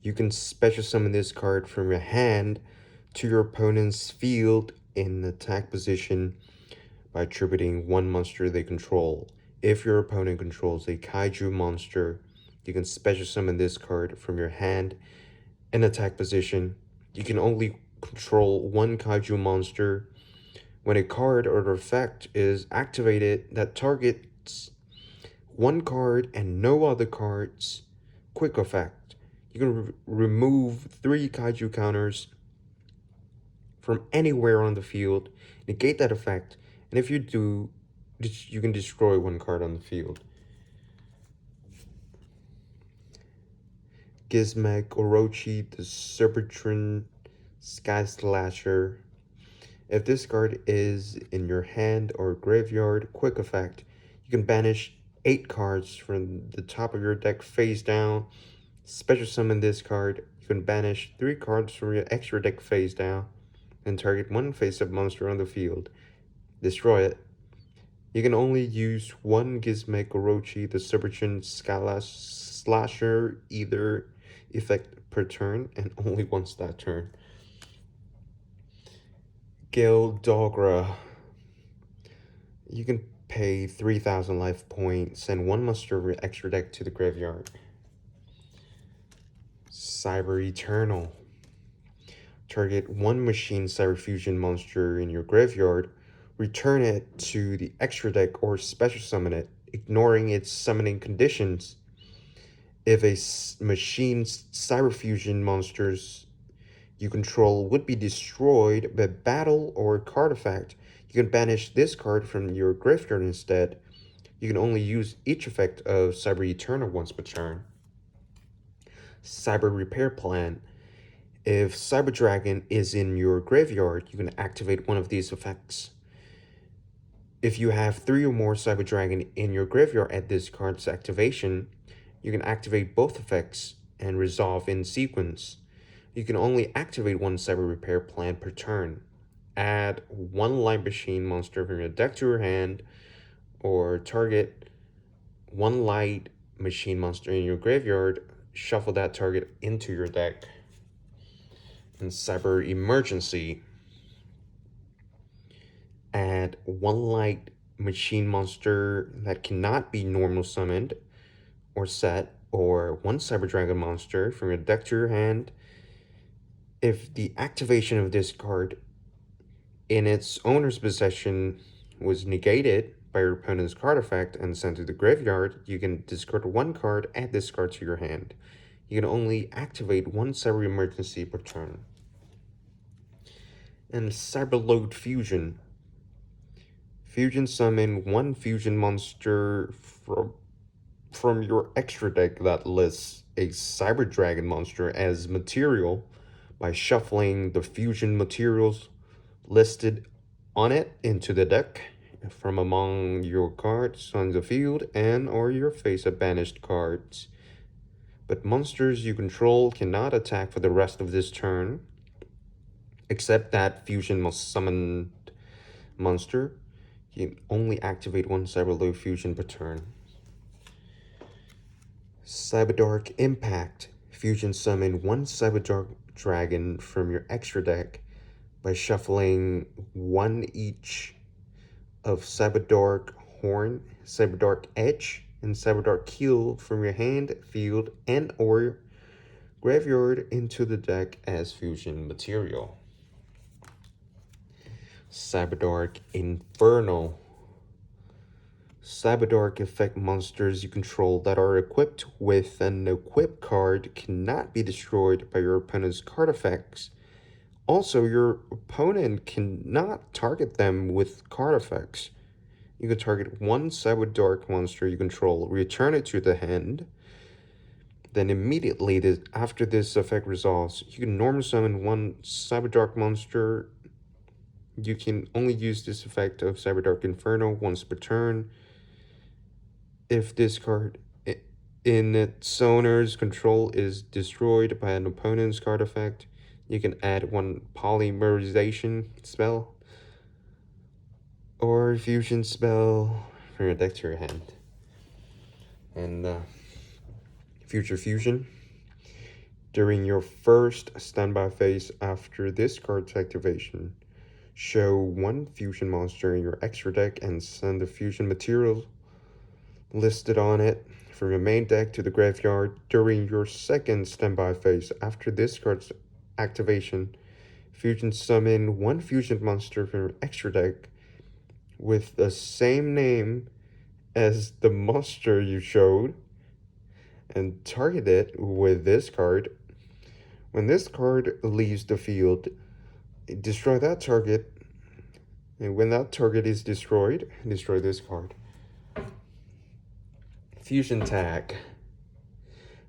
You can special summon this card from your hand to your opponent's field in attack position by attributing one monster they control. If your opponent controls a kaiju monster, you can special summon this card from your hand in attack position. You can only control one kaiju monster. When a card or effect is activated that targets one card and no other cards, quick effect. You can remove 3 kaiju counters from anywhere on the field, negate that effect, and if you do, you can destroy one card on the field. Gizmek Orochi, the Serpentine Sky Slasher. If this card is in your hand or graveyard, quick effect, you can banish 8 cards from the top of your deck face down. Special summon this card. You can banish 3 cards from your extra deck face down and target one face-up monster on the field. Destroy it. You can only use one Gizmek Orochi, the Serpentine Slasher, either effect per turn and only once that turn. Gale Dogra. You can pay 3,000 life points, send one monster of your extra deck to the graveyard. Cyber Eternal. Target one machine Cyber Fusion monster in your graveyard, return it to the extra deck or special summon it, ignoring its summoning conditions. If a machine Cyber Fusion monsters you control would be destroyed by battle or card effect, you can banish this card from your graveyard instead. You can only use each effect of Cyber Eternal once per turn. Cyber Repair Plan. If Cyber Dragon is in your graveyard, you can activate one of these effects. If you have 3 or more Cyber Dragon in your graveyard at this card's activation, you can activate both effects and resolve in sequence. You can only activate one Cyber Repair Plan per turn. Add one Light Machine monster from your deck to your hand, or target one Light Machine monster in your graveyard, shuffle that target into your deck. And Cyber Emergency. Add one Light Machine monster that cannot be normal summoned or set, or one Cyber Dragon monster from your deck to your hand. If the activation of this card in its owner's possession was negated by your opponent's card effect and sent to the graveyard, you can discard one card, add this card to your hand. You can only activate one Cyber Emergency per turn. And Cyberload Fusion. Fusion summon one fusion monster from your extra deck that lists a Cyber Dragon monster as material by shuffling the fusion materials listed on it into the deck from among your cards on the field and or your face-up banished cards. But monsters you control cannot attack for the rest of this turn, except that fusion must summon monster. You can only activate one Cyberload Fusion per turn. Cyberdark Impact. Fusion summon one Cyberdark Dragon from your extra deck by shuffling one each of Cyberdark Horn, Cyberdark Edge, and Cyberdark Keel from your hand, field, and or graveyard into the deck as fusion material. Cyberdark Inferno. Cyberdark effect monsters you control that are equipped with an equip card cannot be destroyed by your opponent's card effects. Also, your opponent cannot target them with card effects. You can target one Cyberdark monster you control, return it to the hand. Then immediately after this effect resolves, you can normal summon one Cyberdark monster. You can only use this effect of Cyberdark Inferno once per turn. If this card in its owner's control is destroyed by an opponent's card effect, you can add one Polymerization spell or fusion spell from your deck to your hand. And Future Fusion. During your first standby phase after this card's activation, show one fusion monster in your extra deck and send the fusion materials listed on it from your main deck to the graveyard. During your second standby phase after this card's activation, fusion summon one fusion monster from your extra deck with the same name as the monster you showed and target it with this card. When this card leaves the field, destroy that target, and when that target is destroyed, destroy this card. Fusion tag.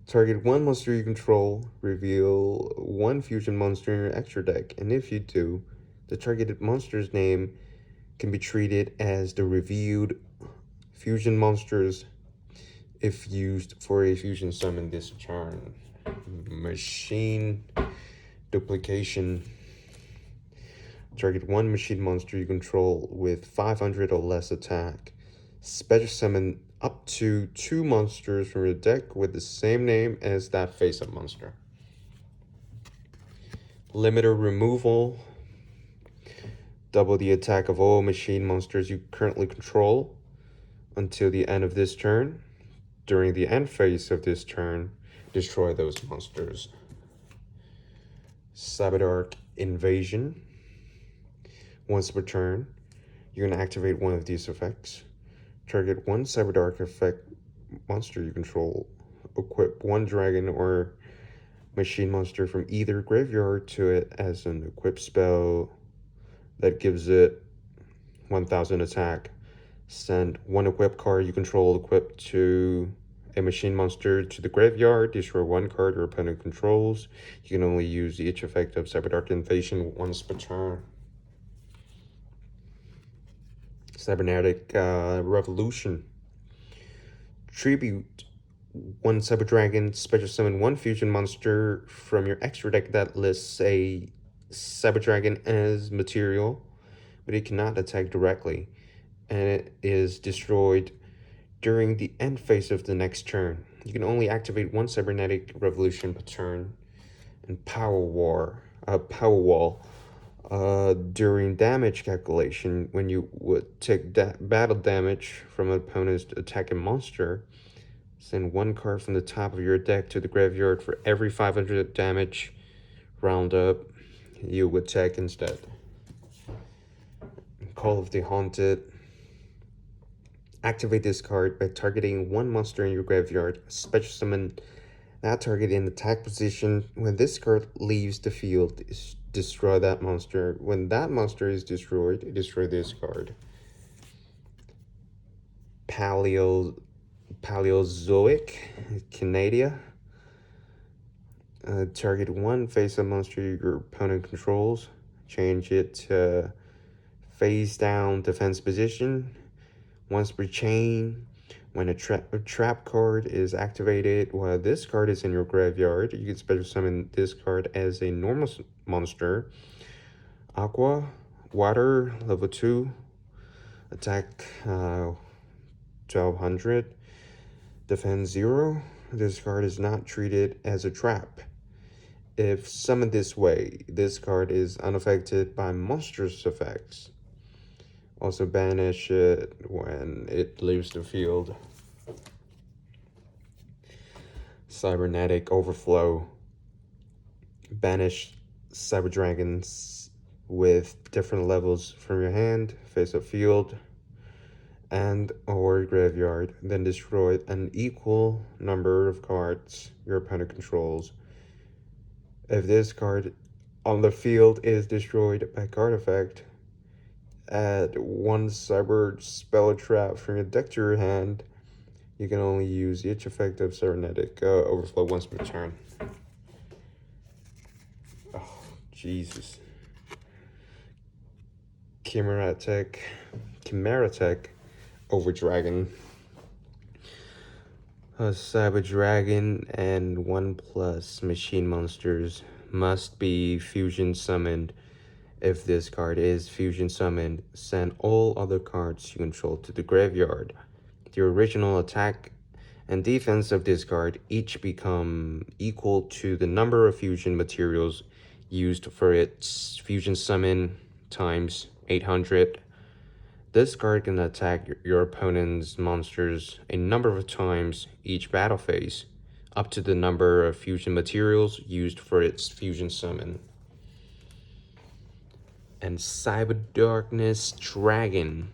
Target one monster you control, reveal one fusion monster in your extra deck, and if you do, the targeted monster's name can be treated as the revealed fusion monsters if used for a fusion summon this turn. Machine duplication. Target one machine monster you control with 500 or less attack. Special summon up to 2 monsters from your deck with the same name as that face-up monster. Limiter removal. Double the attack of all machine monsters you currently control until the end of this turn. During the end phase of this turn, destroy those monsters. Cyberdark Invasion. Once per turn, you're going to activate one of these effects. Target one Cyberdark effect monster you control. Equip one dragon or machine monster from either graveyard to it as an equip spell that gives it 1000 attack. Send one equip card you control equipped to a machine monster to the graveyard. Destroy one card your opponent controls. You can only use each effect of Cyberdark Invasion once per turn. Cybernetic Revolution. Tribute one Cyber Dragon, special summon one fusion monster from your extra deck that lists a Cyber Dragon as material, but it cannot attack directly, and it is destroyed during the end phase of the next turn. You can only activate one Cybernetic Revolution per turn. And Power Wall. During damage calculation, when you would take battle damage from an opponent's attacking monster, send one card from the top of your deck to the graveyard. For every 500 damage round up, you would attack instead. Call of the Haunted. Activate this card by targeting one monster in your graveyard. Special summon that target in attack position. When this card leaves the field, destroy that monster. When that monster is destroyed, destroy this card. Paleozoic Canadia. Target one face-up monster your opponent controls. Change it to face down defense position. Once per chain, when a trap card is activated while this card is in your graveyard, you can special summon this card as a normal monster. Aqua, water, level 2, attack 1200, defense 0. This card is not treated as a trap. If summoned this way, this card is unaffected by monstrous effects. Also banish it when it leaves the field. Cybernetic Overflow. Banish Cyber Dragons with different levels from your hand, face-up field, and or graveyard. Then destroy an equal number of cards your opponent controls. If this card on the field is destroyed by card effect, add one Cyber Spell Trap from your deck to your hand. You can only use each effect of Cybernetic Overflow once per turn. Oh, Jesus. Chimera Tech over Dragon. Cyber Dragon and 1+ machine monsters must be fusion summoned. If this card is fusion summoned, send all other cards you control to the graveyard. The original attack and defense of this card each become equal to the number of fusion materials used for its fusion summon times 800. This card can attack your opponent's monsters a number of times each battle phase, up to the number of fusion materials used for its fusion summon. And Cyber Darkness Dragon.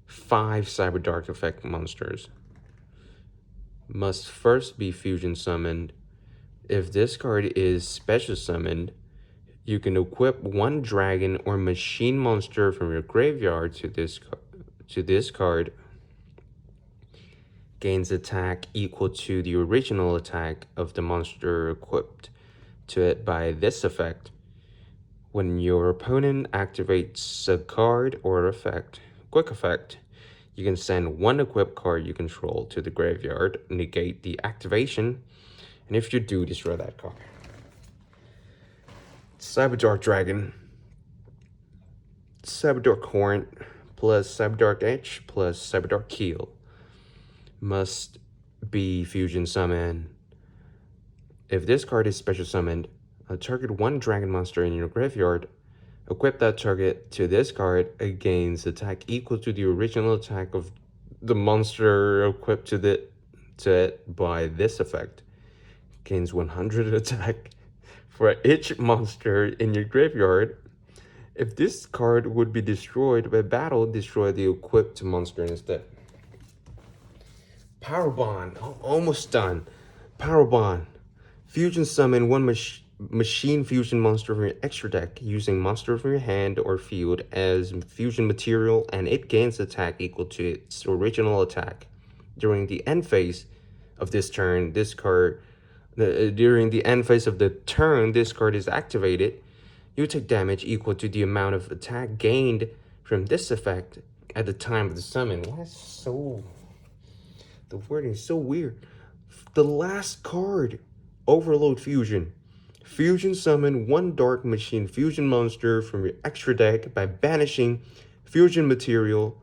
5 Cyber Dark effect monsters must first be fusion summoned. If this card is special summoned, you can equip 1 dragon or machine monster from your graveyard to this card. Gains attack equal to the original attack of the monster equipped to it by this effect. When your opponent activates a card or effect, quick effect, you can send 1 equipped card you control to the graveyard, negate the activation, and if you do, destroy that card. Cyber Dark Dragon, Cyber Dark Horn, plus Cyber Dark Edge, plus Cyber Dark Keel. Must be fusion summoned. If this card is special summoned, target 1 dragon monster in your graveyard. Equip that target to this card, it gains attack equal to the original attack of the monster equipped to it by this effect. Gains 100 attack for each monster in your graveyard. If this card would be destroyed by battle, destroy the equipped monster instead. Power Bond, almost done. Power Bond, fusion summon 1 machine fusion monster from your extra deck using monster from your hand or field as fusion material, and it gains attack equal to its original attack. During the end phase of this turn, this card is activated. You take damage equal to the amount of attack gained from this effect at the time of the summon. The wording is so weird. The last card, Overload Fusion. Fusion summon 1 dark machine fusion monster from your extra deck by banishing fusion material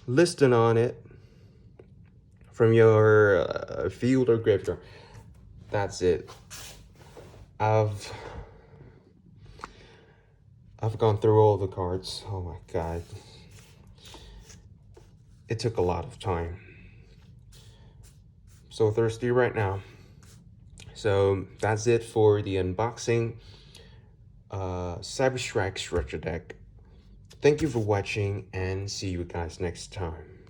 listed on it from your field or graveyard. That's it. I've gone through all the cards. Oh my god. It took a lot of time. So thirsty right now. So that's it for the unboxing Cyberstrike Structure Deck. Thank you for watching and see you guys next time.